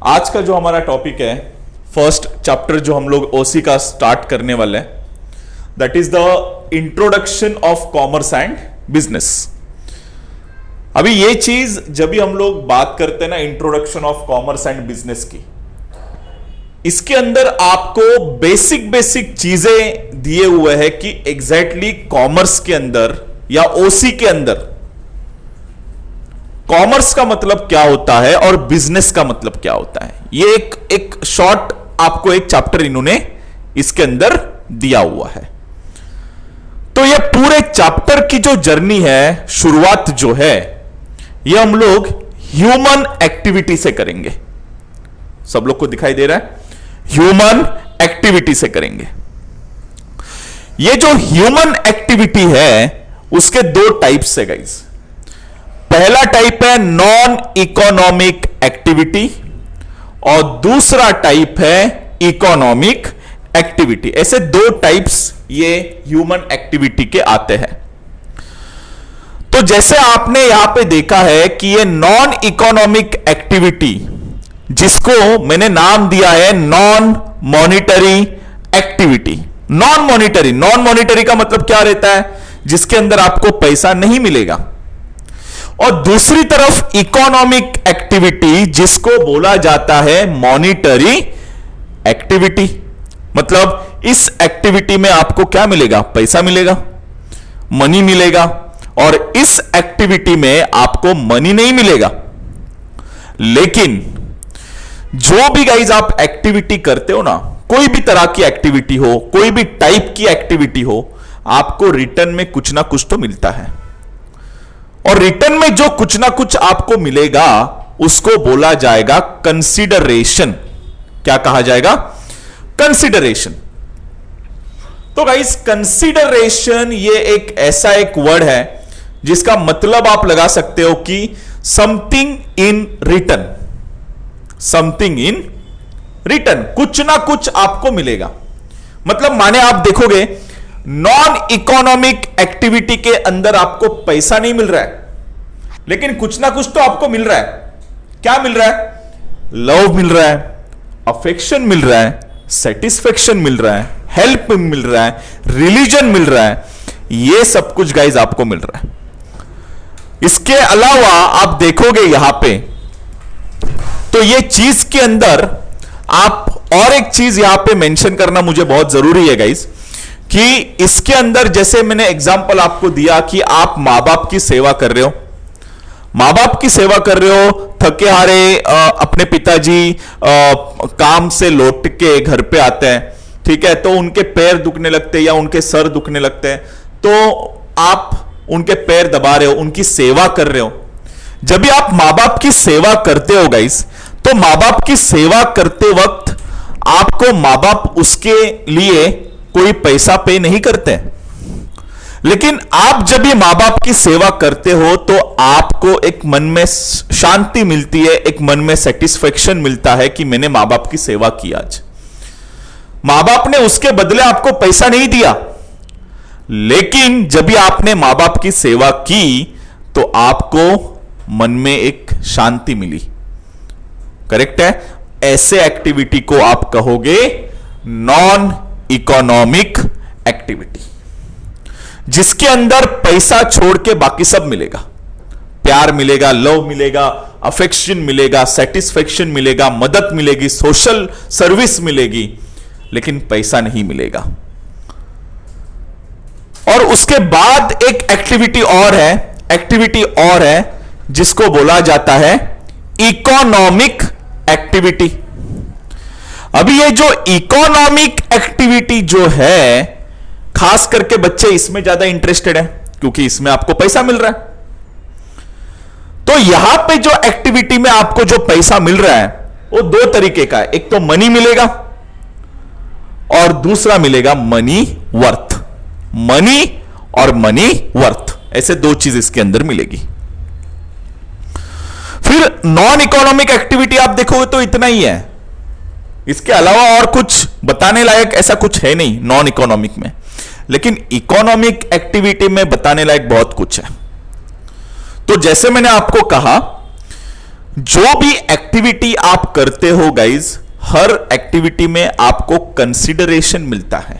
आज का जो हमारा टॉपिक है, फर्स्ट चैप्टर जो हम लोग ओसी का स्टार्ट करने वाले हैं, that is the introduction of commerce and business. अभी ये चीज जब भी हम लोग बात करते हैं ना introduction of commerce and business की, इसके अंदर आपको बेसिक बेसिक चीजें दिए हुए हैं कि एग्जैक्टली कॉमर्स के अंदर या ओसी के अंदर कॉमर्स का मतलब क्या होता है और बिजनेस का मतलब क्या होता है। ये एक शॉर्ट आपको एक चैप्टर इन्होंने इसके अंदर दिया हुआ है। तो ये पूरे चैप्टर की जो जर्नी है, शुरुआत जो है, ये हम लोग ह्यूमन एक्टिविटी से करेंगे। सब लोग को दिखाई दे रहा है? ह्यूमन एक्टिविटी से करेंगे। ये जो ह्यूमन एक्टिविटी है उसके दो टाइप्स है गाइस। पहला टाइप है नॉन इकोनॉमिक एक्टिविटी और दूसरा टाइप है इकोनॉमिक एक्टिविटी। ऐसे दो टाइप्स ये ह्यूमन एक्टिविटी के आते हैं। तो जैसे आपने यहां पे देखा है कि ये नॉन इकोनॉमिक एक्टिविटी, जिसको मैंने नाम दिया है non monetary activity. Non monetary का मतलब क्या रहता है? जिसके अंदर आपको पैसा नहीं मिलेगा। और दूसरी तरफ इकोनॉमिक एक्टिविटी, जिसको बोला जाता है मॉनिटरी एक्टिविटी। मतलब इस एक्टिविटी में आपको क्या मिलेगा? पैसा मिलेगा, मनी मिलेगा। और इस एक्टिविटी में आपको मनी नहीं मिलेगा, लेकिन जो भी गाइज आप एक्टिविटी करते हो ना, कोई भी तरह की एक्टिविटी हो, कोई भी टाइप की एक्टिविटी हो, आपको रिटर्न में कुछ ना कुछ तो मिलता है। और रिटर्न में जो कुछ ना कुछ आपको मिलेगा उसको बोला जाएगा कंसीडरेशन। क्या कहा जाएगा? कंसीडरेशन। तो गाइस कंसीडरेशन ये एक ऐसा एक वर्ड है जिसका मतलब आप लगा सकते हो कि something in return. Something in return, कुछ ना कुछ आपको मिलेगा। मतलब माने आप देखोगे नॉन इकोनॉमिक एक्टिविटी के अंदर आपको पैसा नहीं मिल रहा है, लेकिन कुछ ना कुछ तो आपको मिल रहा है। क्या मिल रहा है? लव मिल रहा है, अफेक्शन मिल रहा है, सेटिस्फेक्शन मिल रहा है, हेल्प मिल रहा है, रिलीजन मिल रहा है। ये सब कुछ गाइज आपको मिल रहा है। इसके अलावा आप देखोगे यहां पे, तो ये चीज के अंदर आप और एक चीज यहां पे मेंशन करना मुझे बहुत जरूरी है गाइज, कि इसके अंदर जैसे मैंने एग्जांपल आपको दिया कि आप मां बाप की सेवा कर रहे हो, मां बाप की सेवा कर रहे हो, थके हारे अपने पिताजी काम से लौट के घर पे आते हैं, ठीक है, तो उनके पैर दुखने लगते हैं या उनके सर दुखने लगते हैं, तो आप उनके पैर दबा रहे हो, उनकी सेवा कर रहे हो। जब भी आप मां बाप की सेवा करते हो गाइस, तो मां बाप की सेवा करते वक्त आपको मां बाप उसके लिए कोई पैसा पे नहीं करते, लेकिन आप जब भी मां बाप की सेवा करते हो तो आपको एक मन में शांति मिलती है, एक मन में सेटिस्फेक्शन मिलता है कि मैंने मां बाप की सेवा की। आज मां बाप ने उसके बदले आपको पैसा नहीं दिया, लेकिन जब भी आपने मां बाप की सेवा की तो आपको मन में एक शांति मिली। करेक्ट है? ऐसे एक्टिविटी को आप कहोगे नॉन इकोनॉमिक एक्टिविटी, जिसके अंदर पैसा छोड़ के बाकी सब मिलेगा। प्यार मिलेगा, लव मिलेगा, अफेक्शन मिलेगा, सेटिस्फेक्शन मिलेगा, मदद मिलेगी, सोशल सर्विस मिलेगी, लेकिन पैसा नहीं मिलेगा। और उसके बाद एक एक्टिविटी और है जिसको बोला जाता है इकोनॉमिक एक्टिविटी। अभी ये जो इकोनॉमिक एक्टिविटी जो है, खास करके बच्चे इसमें ज्यादा इंटरेस्टेड हैं, क्योंकि इसमें आपको पैसा मिल रहा है। तो यहां पे जो एक्टिविटी में आपको जो पैसा मिल रहा है वो दो तरीके का है। एक तो मनी मिलेगा और दूसरा मिलेगा मनी वर्थ। मनी और मनी वर्थ, ऐसे दो चीज इसके अंदर मिलेगी। फिर नॉन इकोनॉमिक एक्टिविटी आप देखोगे तो इतना ही है, इसके अलावा और कुछ बताने लायक ऐसा कुछ है नहीं नॉन इकोनॉमिक में। लेकिन इकोनॉमिक एक्टिविटी में बताने लायक बहुत कुछ है। तो जैसे मैंने आपको कहा, जो भी एक्टिविटी आप करते हो गाइज, हर एक्टिविटी में आपको कंसिडरेशन मिलता है.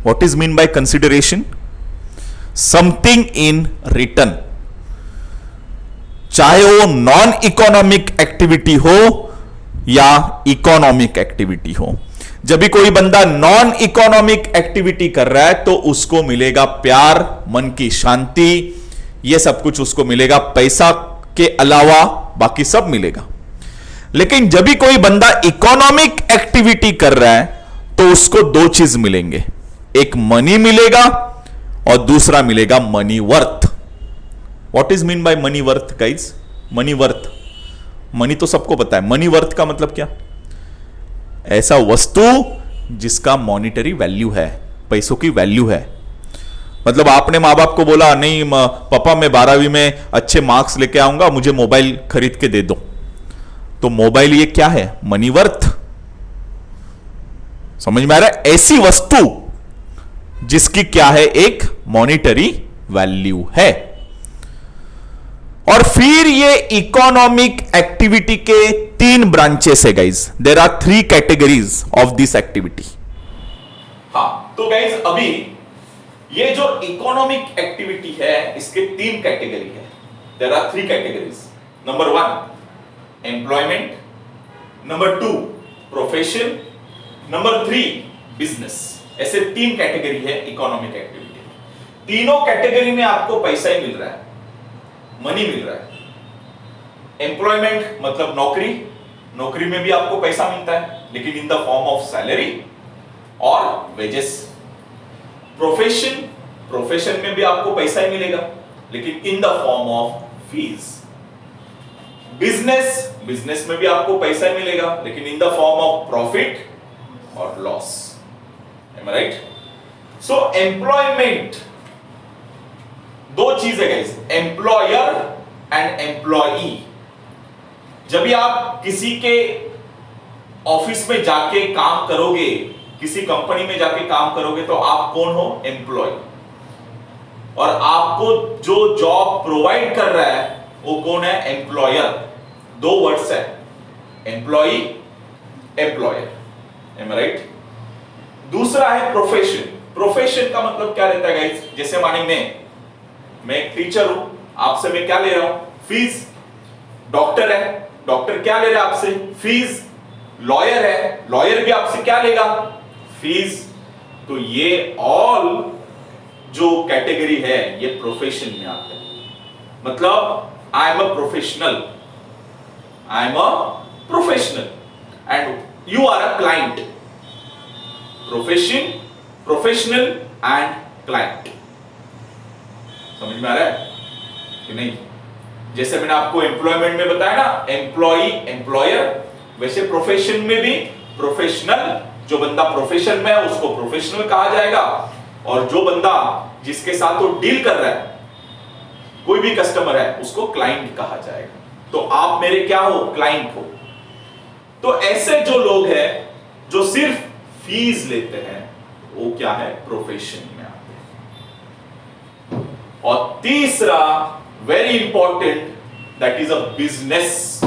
What is mean bye consideration? Something in return. चाहे वो नॉन इकोनॉमिक एक्टिविटी हो या इकोनॉमिक एक्टिविटी हो. जब भी कोई बंदा नॉन इकोनॉमिक एक्टिविटी कर रहा है तो उसको मिलेगा प्यार, मन की शांति, ये सब कुछ उसको मिलेगा. पैसा के अलावा बाकी सब मिलेगा. लेकिन जब भी कोई बंदा इकोनॉमिक एक्टिविटी कर रहा है तो उसको दो चीज मिलेंगे. एक मनी मिलेगा और दूसरा मिलेगा money worth. What is mean bye money worth guys? Money worth, money तो सबको पता है. मनी वर्थ का मतलब क्या? ऐसा वस्तु जिसका मॉनिटरी वैल्यू है, पैसों की वैल्यू है. मतलब आपने मां बाप को बोला, नहीं पापा मैं 12वीं में अच्छे मार्क्स लेके आऊंगा, मुझे मोबाइल खरीद के दे दो. तो मोबाइल ये क्या है? Money worth. समझ में आ रहा है? ऐसी वस्तु जिसकी क्या है? एक मॉनिटरी वैल्यू है. और फिर ये इकोनॉमिक एक्टिविटी के 3 ब्रांचेस है guys. There are 3 categories of this activity. हाँ, तो गाइज अभी ये जो इकोनॉमिक एक्टिविटी है इसके 3 कैटेगरी है. There are 3 categories. Number 1 employment, number 2 profession, number 3 business. ऐसे 3 कैटेगरी है इकोनॉमिक एक्टिविटी. तीनों कैटेगरी में आपको पैसा ही मिल रहा है, मनी मिल रहा है. एम्प्लॉयमेंट मतलब नौकरी, नौकरी में भी आपको पैसा मिलता है लेकिन in the form of salary और वेजेस. प्रोफेशन, प्रोफेशन में भी आपको पैसा ही मिलेगा लेकिन in the form of fees. Business, business में भी आपको पैसा ही मिलेगा लेकिन in the form of profit और लॉस. एम आई राइट? सो एम्प्लॉयमेंट दो चीज है गाइस, एम्प्लॉयर एंड एम्प्लॉई. जब भी आप किसी के ऑफिस में जाके काम करोगे, किसी कंपनी में जाके काम करोगे तो आप कौन हो? एम्प्लॉय. और आपको जो जॉब प्रोवाइड कर रहा है वो कौन है? एम्प्लॉयर. 2 वर्ड्स है, एम्प्लॉई, एम्प्लॉयर. एम आई राइट? दूसरा है प्रोफेशन. प्रोफेशन का मतलब क्या रहता है गाइस? जैसे मानिए मैं एक टीचर हूं, आपसे मैं क्या ले रहा हूं? फीस. डॉक्टर है, डॉक्टर क्या ले रहा है आपसे? फीस. लॉयर है, लॉयर भी आपसे क्या लेगा? फीस. तो ये ऑल जो कैटेगरी है ये प्रोफेशन में आते हैं. मतलब I am a professional, I am a professional and you are a client. Profession, professional and client. समझ में आ रहा है कि नहीं? जैसे मैंने आपको एम्प्लॉयमेंट में बताया ना, एम्प्लॉई, एम्प्लॉयर, वैसे प्रोफेशन में भी प्रोफेशनल. जो बंदा प्रोफेशन में है उसको प्रोफेशनल कहा जाएगा और जो बंदा जिसके साथ वो डील कर रहा है, कोई भी कस्टमर है, उसको क्लाइंट कहा जाएगा. तो आप मेरे क्या हो? क्लाइंट हो. तो ऐसे जो लोग हैं जो सिर्फ फीस लेते हैं वो क्या है? प्रोफेशन में आते हैं. और तीसरा very important, that is a business.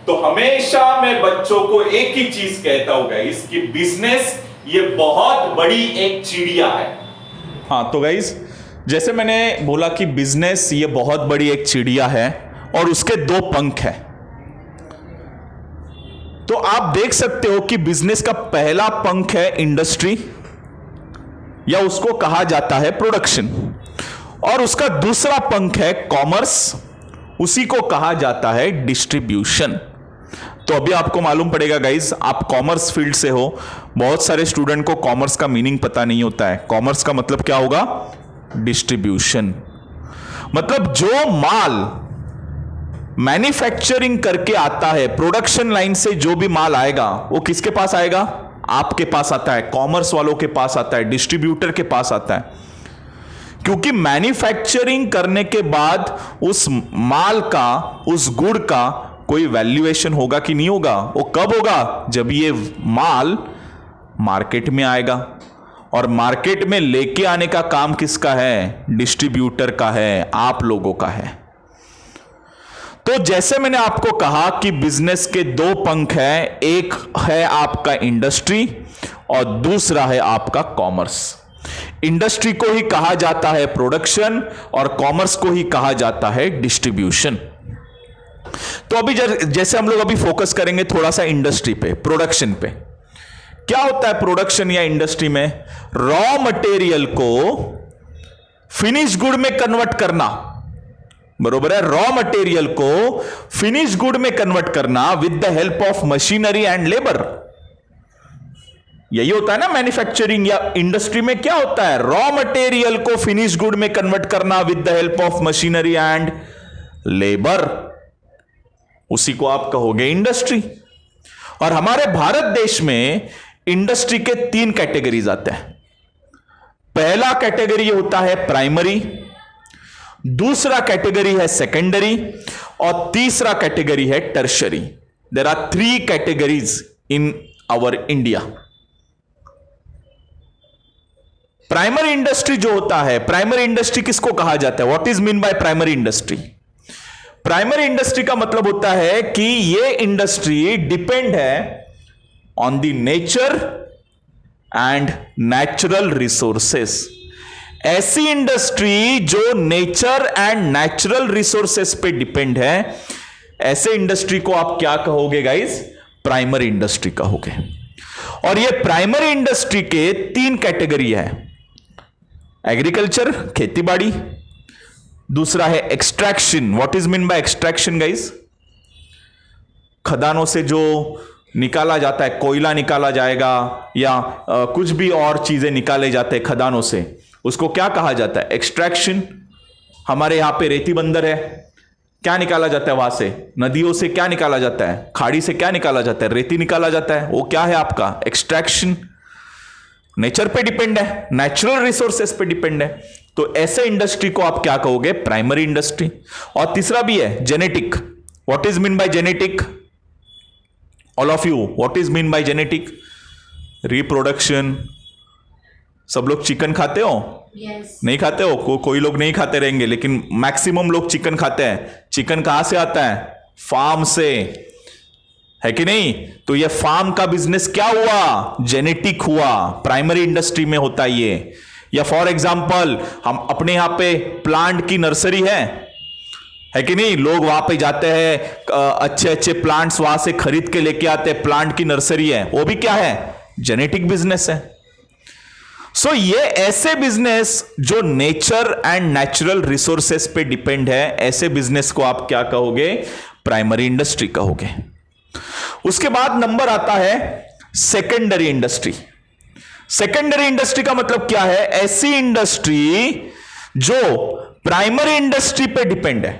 तो हमेशा मैं बच्चों को एक ही चीज कहता हूं गाइस कि बिजनेस ये बहुत बड़ी एक चिड़िया है. हाँ, तो गाइस जैसे मैंने बोला कि बिजनेस ये बहुत बड़ी एक चिड़िया है और उसके 2 पंख हैं. तो आप देख सकते हो कि बिजनेस का पहला पंख है इंडस्ट्री, या उसको कहा जाता है प्रोडक्शन, और उसका दूसरा पंख है कॉमर्स, उसी को कहा जाता है डिस्ट्रीब्यूशन. तो अभी आपको मालूम पड़ेगा गाइज, आप कॉमर्स फील्ड से हो, बहुत सारे स्टूडेंट को कॉमर्स का मीनिंग पता नहीं होता है. कॉमर्स का मतलब क्या होगा? डिस्ट्रीब्यूशन. मतलब जो माल मैन्युफैक्चरिंग करके आता है, प्रोडक्शन लाइन से जो भी माल आएगा वो किसके पास आएगा? आपके पास आता है, कॉमर्स वालों के पास आता है, डिस्ट्रीब्यूटर के पास आता है. क्योंकि मैन्युफैक्चरिंग करने के बाद उस माल का, उस गुड़ का कोई वैल्यूएशन होगा कि नहीं होगा? वो कब होगा? जब ये माल मार्केट में आएगा. और मार्केट में लेके आने का काम किसका है? डिस्ट्रीब्यूटर का है, आप लोगों का है. तो जैसे मैंने आपको कहा कि बिजनेस के दो पंख हैं, एक है आपका इंडस्ट्री और दूसरा है आपका कॉमर्स। इंडस्ट्री को ही कहा जाता है प्रोडक्शन और कॉमर्स को ही कहा जाता है डिस्ट्रीब्यूशन। तो अभी जैसे हम लोग अभी फोकस करेंगे थोड़ा सा इंडस्ट्री पे, प्रोडक्शन पे। क्या होता है प्रोडक्शन या इंडस्ट्री में? रॉ मटेरियल को फिनिश गुड में कन्वर्ट करना, बरोबर है। रॉ मटेरियल को फिनिश गुड में कन्वर्ट करना with the help of machinery and labour. यही होता है ना मैन्युफैक्चरिंग या इंडस्ट्री में। क्या होता है? रॉ मटेरियल को फिनिश गुड में कन्वर्ट करना with the help of machinery and labour, उसी को आप कहोगे इंडस्ट्री। और हमारे भारत देश में इंडस्ट्री के 3 कैटेगरीज आते हैं। पहला कैटेगरी होता है प्राइमरी, दूसरा कैटेगरी है सेकेंडरी और तीसरा कैटेगरी है tertiary. There are 3 categories in our India. Primary industry जो होता है, प्राइमरी इंडस्ट्री किसको कहा जाता है? What is mean by primary industry? Primary industry का मतलब होता है कि ये इंडस्ट्री डिपेंड है on the nature and natural resources. ऐसी इंडस्ट्री जो नेचर एंड नेचुरल रिसोर्सेस पे डिपेंड है, ऐसे इंडस्ट्री को आप क्या कहोगे गाइस? प्राइमरी इंडस्ट्री कहोगे। और ये प्राइमरी इंडस्ट्री के 3 कैटेगरी है। एग्रीकल्चर, खेती बाड़ी, दूसरा है extraction. What is mean bye extraction guys? खदानों से जो निकाला जाता है, कोयला निकाला जाएगा या कुछ भी और चीजें निकाले जाते हैं खदानों से, उसको क्या कहा जाता है? एक्सट्रैक्शन। हमारे यहां पे रेती बंदर है, क्या निकाला जाता है वहां से? नदियों से क्या निकाला जाता है? खाड़ी से क्या निकाला जाता है? रेती निकाला जाता है। वो क्या है आपका? एक्सट्रैक्शन। नेचर पे डिपेंड है, नेचुरल रिसोर्सेस पे डिपेंड है। तो ऐसे इंडस्ट्री को आप क्या कहोगे? Primary industry. और तीसरा भी है genetic. What is mean bye genetic? All of you, what is mean bye genetic? Reproduction. सब लोग चिकन खाते हो? Yes. नहीं खाते हो? कोई लोग नहीं खाते रहेंगे, लेकिन मैक्सिमम लोग चिकन खाते हैं। चिकन कहां से आता है? फार्म से, है कि नहीं? तो ये फार्म का बिजनेस क्या हुआ? जेनेटिक हुआ। प्राइमरी इंडस्ट्री में होता है ये। या फॉर एग्जांपल हम अपने यहां पे प्लांट की नर्सरी है कि नहीं? लोग वहां पे जाते हैं, अच्छे अच्छे प्लांट्स वहां से खरीद के लेके आते हैं। प्लांट की नर्सरी है, वो भी क्या है? जेनेटिक बिजनेस है। सो ये ऐसे बिजनेस जो नेचर एंड नेचुरल रिसोर्सेस पे डिपेंड है, ऐसे बिजनेस को आप क्या कहोगे? प्राइमरी इंडस्ट्री कहोगे। उसके बाद नंबर आता है सेकेंडरी इंडस्ट्री। सेकेंडरी इंडस्ट्री का मतलब क्या है? ऐसी इंडस्ट्री जो प्राइमरी इंडस्ट्री पे डिपेंड है।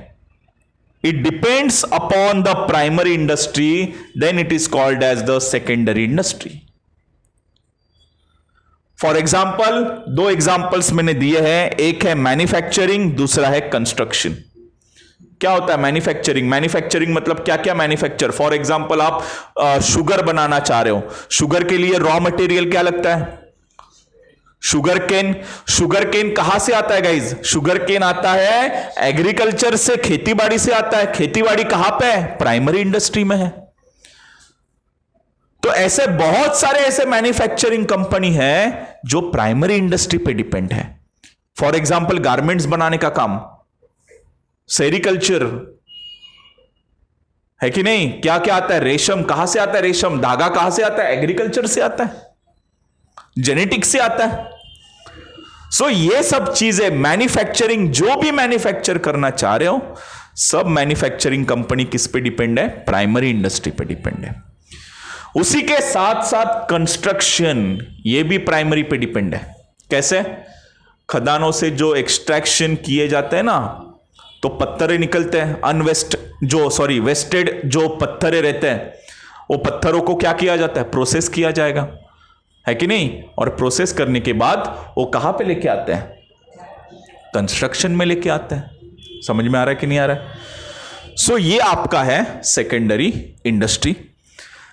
It depends upon the primary industry, then it is called as the secondary industry. For example 2 examples मैंने दिए हैं। एक है मैन्युफैक्चरिंग, दूसरा है कंस्ट्रक्शन। क्या होता है मैन्युफैक्चरिंग? मैन्युफैक्चरिंग मतलब क्या क्या मैन्युफैक्चर? फॉर एग्जाम्पल आप शुगर बनाना चाह रहे हो, शुगर के लिए रॉ मटेरियल क्या लगता है? Sugar cane. शुगर केन कहां से आता है गाइज? शुगर केन आता है एग्रीकल्चर से, खेतीबाड़ी से आता है। खेतीबाड़ी कहां पे है? प्राइमरी इंडस्ट्री में है। तो ऐसे बहुत सारे ऐसे मैन्युफैक्चरिंग कंपनी है जो प्राइमरी इंडस्ट्री पे डिपेंड है। फॉर एग्जाम्पल गारमेंट्स बनाने का काम, सेरिकल्चर, है कि नहीं? क्या क्या आता है? रेशम कहां से आता है? रेशम। धागा कहां से आता है? एग्रीकल्चर से आता है, जेनेटिक से आता है। सो ये सब चीजें मैन्युफैक्चरिंग, जो भी मैन्युफैक्चर करना चाह रहे हो, सब मैन्युफैक्चरिंग कंपनी किस पे डिपेंड है? प्राइमरी इंडस्ट्री पे डिपेंड है। उसी के साथ साथ कंस्ट्रक्शन, ये भी प्राइमरी पे डिपेंड है। कैसे? खदानों से जो एक्सट्रैक्शन किए जाते हैं ना, तो पत्थरे निकलते हैं, वेस्टेड जो पत्थरे रहते हैं, वो पत्थरों को क्या किया जाता है? प्रोसेस किया जाएगा, है कि नहीं? और प्रोसेस करने के बाद वो कहां पे लेके आते हैं? कंस्ट्रक्शन में लेके आते हैं। समझ में आ रहा है कि नहीं आ रहा है? सो ये आपका है सेकेंडरी इंडस्ट्री।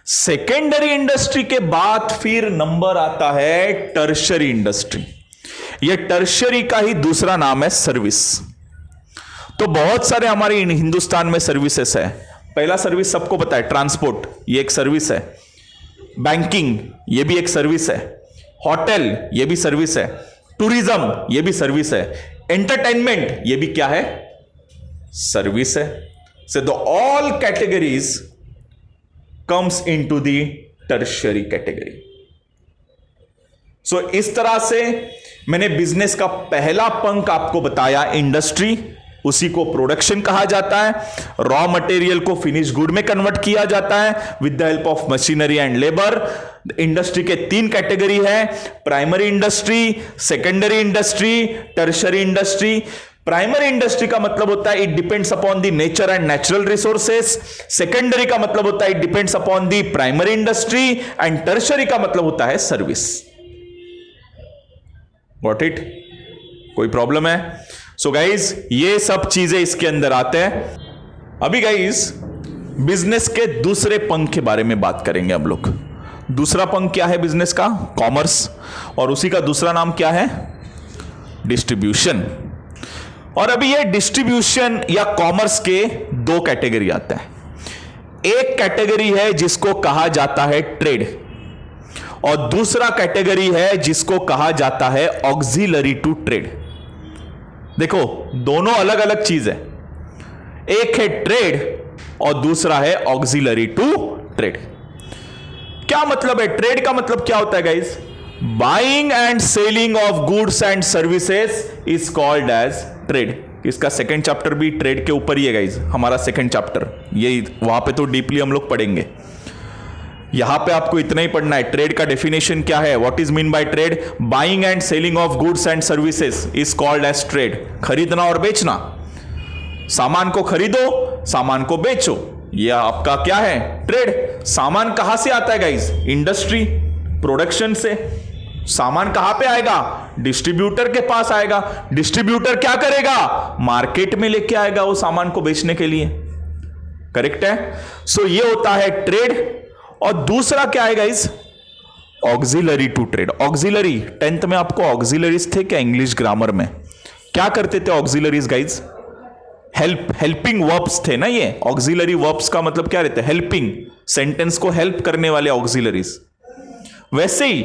सेकेंडरी इंडस्ट्री के बाद फिर नंबर आता है टर्शरी इंडस्ट्री। यह टर्शरी का ही दूसरा नाम है सर्विस। तो बहुत सारे हमारे हिंदुस्तान में सर्विसेज है। पहला सर्विस सबको पता है, ट्रांसपोर्ट, ये एक सर्विस है। बैंकिंग, ये भी एक सर्विस है। होटल, ये भी सर्विस है। टूरिज्म, ये भी सर्विस है। एंटरटेनमेंट, ये भी क्या है, सर्विस है। So the all categories comes into the tertiary category. So इस तरह से मैंने बिजनेस का पहला पंख आपको बताया, इंडस्ट्री, उसी को प्रोडक्शन कहा जाता है। रॉ मटेरियल को फिनिश गुड में कन्वर्ट किया जाता है with the help of machinery and labour. Industry के 3 कैटेगरी है, primary industry, secondary industry, tertiary industry. Primary industry का मतलब होता है it depends upon the nature and natural resources. Secondary का मतलब होता है it depends upon the primary industry. And tertiary का मतलब होता है सर्विस। Got it? कोई प्रॉब्लम है? सो गाइज, ये सब चीजें इसके अंदर आते हैं। अभी गाइज बिजनेस के दूसरे पंख के बारे में बात करेंगे हम लोग। दूसरा पंख क्या है बिजनेस का? कॉमर्स। और उसी का दूसरा नाम क्या है? डिस्ट्रीब्यूशन। और अभी ये डिस्ट्रीब्यूशन या कॉमर्स के 2 कैटेगरी आता है। एक कैटेगरी है जिसको कहा जाता है ट्रेड, और दूसरा कैटेगरी है जिसको कहा जाता है ऑक्सिलरी टू ट्रेड। देखो, दोनों अलग अलग चीज है। एक है ट्रेड और दूसरा है ऑक्सिलरी टू ट्रेड। क्या मतलब है? ट्रेड का मतलब क्या होता है guys? Buying and selling of goods and services is called as trade. इसका सेकंड चैप्टर भी ट्रेड के ऊपर ही है गाइस, हमारा सेकंड चैप्टर। ये वहां पे तो डीपली हम लोग पढ़ेंगे। यहां पे आपको इतना ही पढ़ना है, ट्रेड का डेफिनेशन क्या है, what is mean by trade. Buying and selling of goods and services is called as trade. खरीदना और बेचना, सामान को खरीदो, सामान को बेचो, यह आपका क्या है? ट्रेड। सामान कहां से आता है गाइस? इंडस्ट्री, प्रोडक्शन से। सामान कहां पे आएगा? डिस्ट्रीब्यूटर के पास आएगा। डिस्ट्रीब्यूटर क्या करेगा? मार्केट में लेके आएगा वो सामान को बेचने के लिए। करेक्ट है? सो ये होता है ट्रेड। और दूसरा क्या है guys? Auxiliary to trade. Auxiliary, 10th में आपको ऑक्सिलरीज थे क्या इंग्लिश ग्रामर में? क्या करते थे ऑक्सिलरीज गाइस? हेल्पिंग वर्ब्स थे ना ये। ऑक्सिलरी वर्ब्स का मतलब क्या रहता है? हेल्पिंग, सेंटेंस को हेल्प करने वाले ऑक्सिलरीज। वैसे ही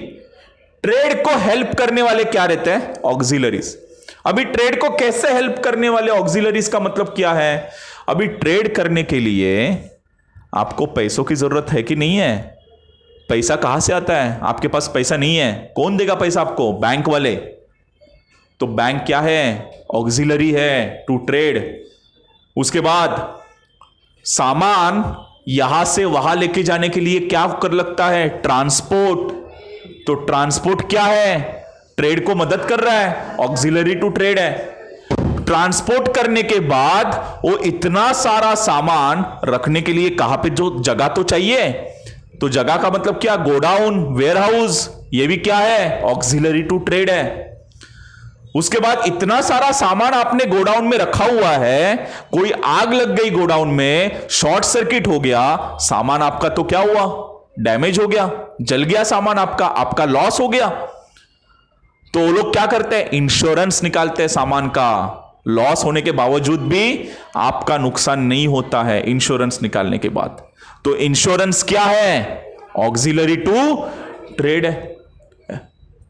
ट्रेड को हेल्प करने वाले क्या रहते हैं? ऑक्सिलरीज। अभी ट्रेड को कैसे हेल्प करने वाले ऑक्सिलरीज का मतलब क्या है? अभी ट्रेड करने के लिए आपको पैसों की जरूरत है कि नहीं है? पैसा कहां से आता है? आपके पास पैसा नहीं है, कौन देगा पैसा आपको? बैंक वाले। तो बैंक क्या है? ऑक्सिलरी है टू ट्रेड। उसके बाद सामान यहां से वहां लेके जाने के लिए क्या कर लगता है? ट्रांसपोर्ट। तो ट्रांसपोर्ट क्या है? ट्रेड को मदद कर रहा है, ऑक्सिलरी टू ट्रेड है। ट्रांसपोर्ट करने के बाद वो इतना सारा सामान रखने के लिए कहां पे जो जगह तो चाहिए, तो जगह का मतलब क्या? Godown, warehouse. ये भी क्या है? ऑक्सिलरी टू ट्रेड है। उसके बाद इतना सारा सामान आपने गोडाउन में रखा हुआ है, कोई आग लग गई गोडाउन में, शॉर्ट सर्किट हो गया, सामान आपका तो क्या हुआ? डैमेज हो गया, जल गया सामान आपका लॉस हो गया। तो वो लोग क्या करते हैं? इंश्योरेंस निकालते हैं सामान का। लॉस होने के बावजूद भी आपका नुकसान नहीं होता है इंश्योरेंस निकालने के बाद। तो इंश्योरेंस क्या है? ऑक्सिलरी टू ट्रेड है।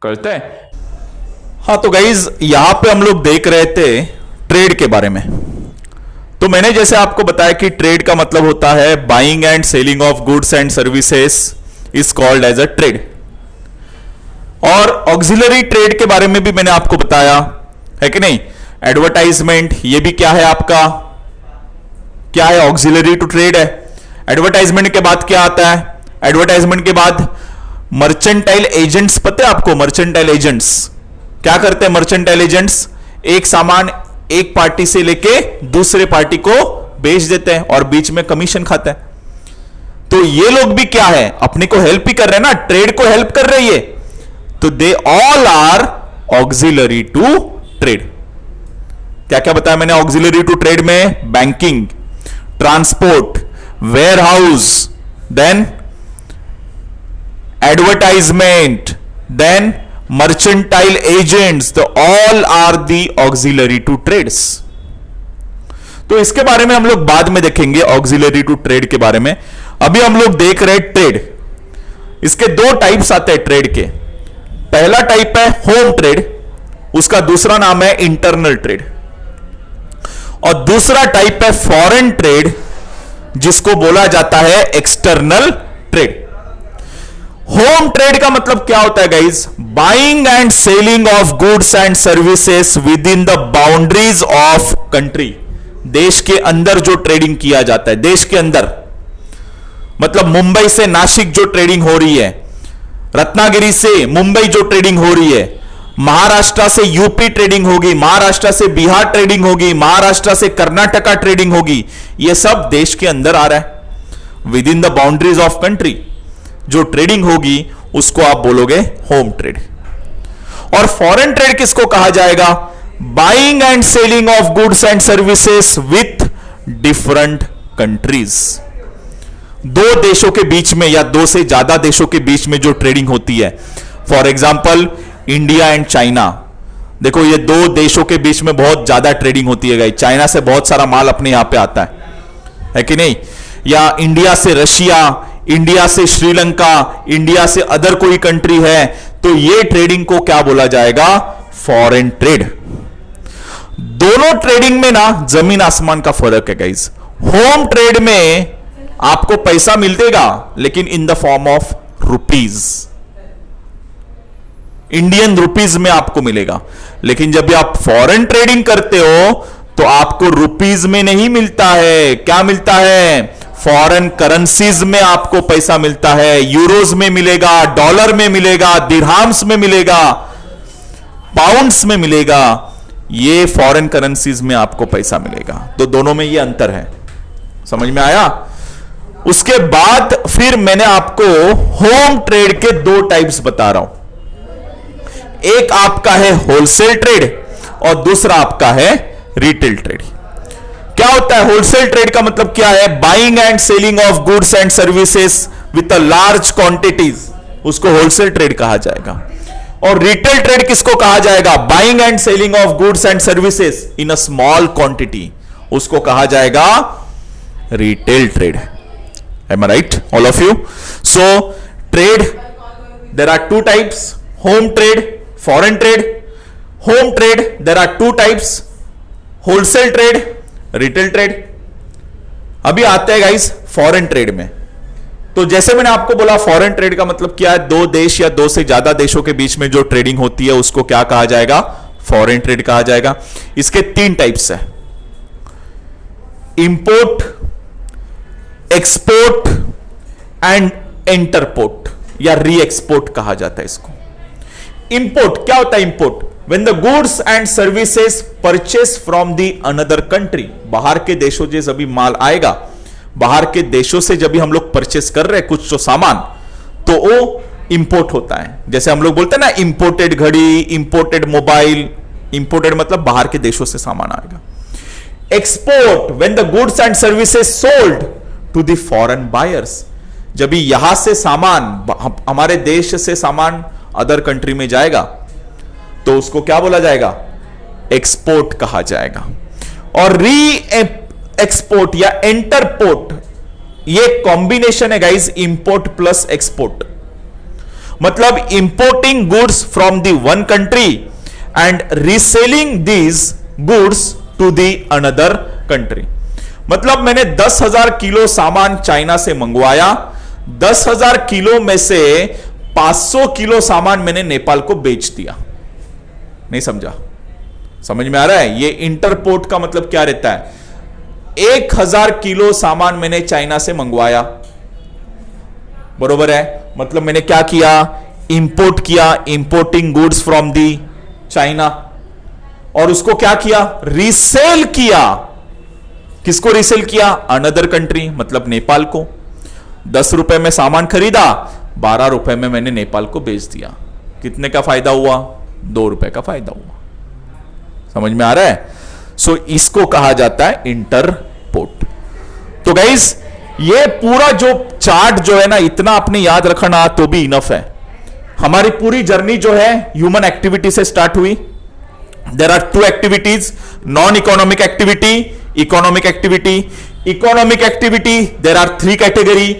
करते हैं? हाँ, तो गाइज यहां पे हम लोग देख रहे थे ट्रेड के बारे में। तो मैंने जैसे आपको बताया कि ट्रेड का मतलब होता है buying and selling of goods and services is called as a trade. और ऑक्सिलरी ट्रेड के बारे में भी मैंने आपको बताया है कि नहीं? एडवर्टाइजमेंट, ये भी क्या है आपका? क्या है? ऑक्सिलरी टू ट्रेड है। एडवर्टाइजमेंट के बाद क्या आता है? एडवर्टाइजमेंट के बाद मर्चेंटाइल एजेंट्स। पता है आपको मर्चेंटाइल एजेंट्स क्या करते हैं? मर्चेंटाइल एजेंट्स एक सामान एक पार्टी से लेके दूसरे पार्टी को बेच देते हैं और बीच में कमीशन खाते हैं। तो ये लोग भी क्या है? अपने को हेल्प ही कर रहे हैं ना, ट्रेड को हेल्प कर रही है। तो they all are auxiliary to trade. क्या क्या बताया मैंने ऑक्सिलरी टू ट्रेड में? Banking, transport, warehouse, then advertisement, then mercantile agents, the all are the auxiliary to trades. तो इसके बारे में हम लोग बाद में देखेंगे, ऑक्सिलरी टू ट्रेड के बारे में। अभी हम लोग देख रहे हैं ट्रेड। इसके दो टाइप्स आते हैं ट्रेड के। पहला टाइप है होम ट्रेड, उसका दूसरा नाम है इंटरनल ट्रेड, और दूसरा टाइप है फॉरेन ट्रेड, जिसको बोला जाता है एक्सटर्नल ट्रेड। होम ट्रेड का मतलब क्या होता है guys? Buying and selling of goods and services with in the boundaries of country. देश के अंदर जो ट्रेडिंग किया जाता है, देश के अंदर मतलब मुंबई से नासिक जो ट्रेडिंग हो रही है, रत्नागिरी से मुंबई जो ट्रेडिंग हो रही है, महाराष्ट्र से यूपी ट्रेडिंग होगी, महाराष्ट्र से बिहार ट्रेडिंग होगी, महाराष्ट्र से कर्नाटका ट्रेडिंग होगी, यह सब देश के अंदर आ रहा है। With in the boundaries of country जो ट्रेडिंग होगी उसको आप बोलोगे होम ट्रेड। और फॉरेन ट्रेड किसको कहा जाएगा? Buying and selling of goods and services with different countries. दो देशों के बीच में या दो से ज्यादा देशों के बीच में जो ट्रेडिंग होती है, for example India and China. देखो ये दो देशों के बीच में बहुत ज्यादा ट्रेडिंग होती है। चाइना से बहुत सारा माल अपने यहां पे आता है कि नहीं? या इंडिया से रशिया, इंडिया से श्रीलंका, इंडिया से अदर कोई कंट्री है, तो ये ट्रेडिंग को क्या बोला जाएगा? Foreign trade. दोनों ट्रेडिंग में ना जमीन आसमान का फर्क है गाइज। होम ट्रेड में आपको पैसा मिलेगा लेकिन in the form of rupees, Indian rupees में आपको मिलेगा। लेकिन जब भी आप फॉरेन ट्रेडिंग करते हो तो आपको रुपीज में नहीं मिलता है। क्या मिलता है? फॉरेन करेंसीज में आपको पैसा मिलता है। यूरोज में मिलेगा, डॉलर में मिलेगा, दिरहाम्स में मिलेगा, पाउंड्स में मिलेगा। ये फॉरेन करेंसीज में आपको पैसा मिलेगा। तो दोनों में ये अंतर है। समझ में आया? उसके बाद फिर मैंने आपको होम ट्रेड के दो टाइप्स बता रहा हूं। एक आपका है होलसेल ट्रेड और दूसरा आपका है रिटेल ट्रेड। क्या होता है होलसेल ट्रेड का मतलब? क्या है? Buying and selling of goods and services with a large quantities, उसको होलसेल ट्रेड कहा जाएगा। और रिटेल ट्रेड किसको कहा जाएगा? Buying and selling of goods and services in a small quantity, उसको कहा जाएगा retail trade. Am I right, all of you? So trade, there are two types: home trade, foreign trade. Home trade, there are two types: wholesale trade, retail trade. अभी आते हैं guys foreign trade में। तो जैसे मैंने आपको बोला foreign trade का मतलब क्या है? दो देश या दो से ज्यादा देशों के बीच में जो ट्रेडिंग होती है उसको क्या कहा जाएगा? फॉरेन ट्रेड कहा जाएगा। इसके तीन टाइप्स है: इंपोर्ट, एक्सपोर्ट एंड इंटरपोर्ट, या री एक्सपोर्ट कहा जाता है इसको। इंपोर्ट क्या होता है? Import when the goods and services purchase from the another country. बाहर के देशों से जब भी माल आएगा, बाहर के देशों से जब भी हम लोग परचेस कर रहे हैं कुछ तो सामान, तो वो इंपोर्ट होता है। जैसे हम लोग बोलते हैं ना इंपोर्टेड घड़ी, इंपोर्टेड मोबाइल। इंपोर्टेड मतलब बाहर के देशों से सामान आएगा। Export when the goods and services sold to the foreign buyers, जब भी यहां से सामान, हमारे देश से सामान अदर कंट्री में जाएगा तो उसको क्या बोला जाएगा? एक्सपोर्ट कहा जाएगा। और री एक्सपोर्ट या इंटरपोर्ट, ये कॉम्बिनेशन है गाइस, इंपोर्ट प्लस एक्सपोर्ट। मतलब importing goods from the one country and reselling these goods to the another country. मतलब मैंने 10,000 किलो सामान चाइना से मंगवाया, 10,000 किलो में से 500 किलो सामान मैंने नेपाल को बेच दिया। नहीं समझा? समझ में आ रहा है? ये इंटरपोर्ट का मतलब क्या रहता है? 1,000 किलो सामान मैंने चाइना से मंगवाया, बरोबर है? मतलब मैंने क्या किया? इंपोर्ट किया, importing goods from the China, और उसको क्या किया? रीसेल किया। किसको रीसेल किया? अनदर कंट्री, मतलब नेपाल को। 10 रुपए में सामान खरीदा, 12 रुपए में मैंने नेपाल को बेच दिया। कितने का फायदा हुआ? 2 रुपए का फायदा हुआ। समझ में आ रहा है? सो इसको कहा जाता है इंटरपोर्ट। तो गाइस ये पूरा जो चार्ट जो है ना, इतना आपने याद रखना तो भी इनफ है। हमारी पूरी जर्नी जो है ह्यूमन एक्टिविटी से स्टार्ट हुई। There are 2 activities, non economic activity, economic activity there are 3 category,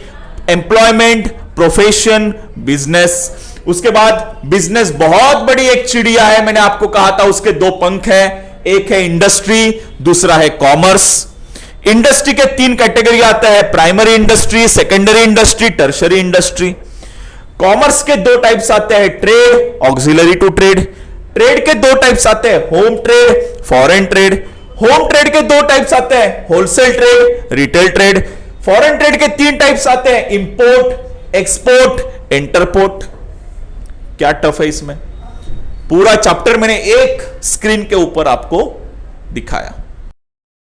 employment, profession, business. उसके बाद बिजनेस बहुत बड़ी एक चिड़िया है, मैंने आपको कहा था उसके 2 पंख हैं, एक है इंडस्ट्री, दूसरा है कॉमर्स। इंडस्ट्री के 3 कैटेगरी आता है, primary industry, secondary industry, tertiary industry. Commerce के 2 टाइप्स आते हैं, trade, auxiliary to trade. Trade के 2 टाइप्स आते हैं, home trade, foreign trade. Home trade के 2 टाइप्स आते हैं, wholesale trade, retail trade. Foreign trade के 3 टाइप्स आते हैं, इंपोर्ट, एक्सपोर्ट, इंटरपोर्ट। क्या टफ है इसमें? पूरा चैप्टर मैंने एक स्क्रीन के ऊपर आपको दिखाया।